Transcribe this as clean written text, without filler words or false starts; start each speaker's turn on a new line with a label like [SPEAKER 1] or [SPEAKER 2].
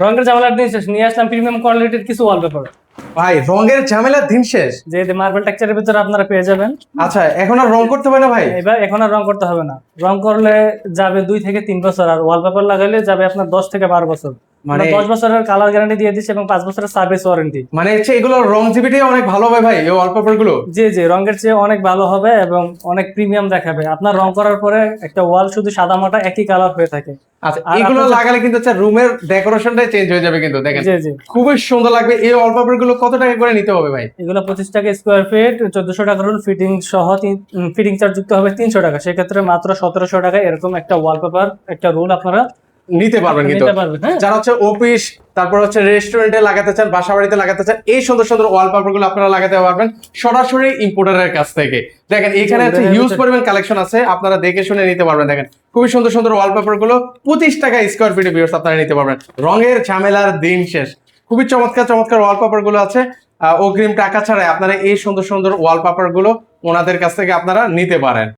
[SPEAKER 1] রঙের ঝামেলার দিন শেষ, নিয়ে আসলাম প্রিমিয়াম কোয়ালিটির কিছু ওয়ালপেপার।
[SPEAKER 2] ভাই রঙের ঝামেলা দিন শেষ।
[SPEAKER 1] যে মার্বেল টেক্সচারের ভিতরে আপনারা পেয়ে যাবেন।
[SPEAKER 2] আচ্ছা, এখন আর রং করতে হবে না ভাই?
[SPEAKER 1] এবার এখন আর রং করতে হবে না, রং করলে যাবে 2 থেকে 3 বছর, আর ওয়ালপেপার লাগাইলে যাবে আপনার 10 থেকে 12 বছর। মানে 10 বছরের কালার গ্যারান্টি দিয়ে দিচ্ছে এবং 5 বছরের সার্ভিস ওয়ারেন্টি।
[SPEAKER 2] মানে হচ্ছে এগুলো রং জিবিটি অনেক ভালো হবে ভাই এই ওয়ালপেপার গুলো।
[SPEAKER 1] জি জি, রঙের চেয়ে অনেক ভালো হবে এবং অনেক প্রিমিয়াম দেখাবে। আপনার রং করার পরে একটা ওয়াল শুধু সাদা মাটা একই কালার হয়ে থাকে।
[SPEAKER 2] আচ্ছা,
[SPEAKER 1] আর
[SPEAKER 2] এগুলো
[SPEAKER 1] আপনার-
[SPEAKER 2] লাগালে কিন্তু হচ্ছে রুমের ডেকোরেশনটাই চেঞ্জ হয়ে যাবে কিন্তু দেখেন।
[SPEAKER 1] জি জি,
[SPEAKER 2] খুবই সুন্দর লাগবে। এই ওয়ালপেপার গুলো কত টাকা করে নিতে হবে ভাই?
[SPEAKER 1] এগুলো 25 টাকা স্কোয়ার ফিট, 1400 টাকা রুল ফিটিং সহ, ফিটিং চার্জ যুক্ত হবে 300 টাকা। সেক্ষেত্রে মাত্র 1700 টাকায় এরকম একটা ওয়ালপেপার, একটা রুল আপনারা
[SPEAKER 2] নিতে পারবেন কিন্তু।
[SPEAKER 1] নিতে পারবেন। হ্যাঁ,
[SPEAKER 2] যারা হচ্ছে অফিস, তারপর হচ্ছে রেস্টুরেন্টে লাগাতে চান, বাসা বাড়িতে লাগাতে চান, এই সুন্দর সুন্দর ওয়ালপেপার গুলো আপনারা লাগাতে পারবেন সরাসরি ইম্পোর্টারের কাছ থেকে। দেখেন এখানে হচ্ছে হিউজ পরিমাণ কালেকশন আছে, আপনারা দেখে শুনে নিতে পারবেন। দেখেন খুবই সুন্দর সুন্দর ওয়ালপেপার গুলো 25 টাকা স্কোয়ার ফিটে ভিউয়ার্স আপনারা নিতে পারবেন। রঙের ঝামেলার দিন শেষ। খুবই চমৎকার চমৎকার ওয়ালপেপার গুলো আছে। অগ্রিম টাকা ছাড়াই আপনারা এই সুন্দর সুন্দর ওয়ালপেপার গুলো ওনাদের কাছ থেকে আপনারা নিতে পারেন।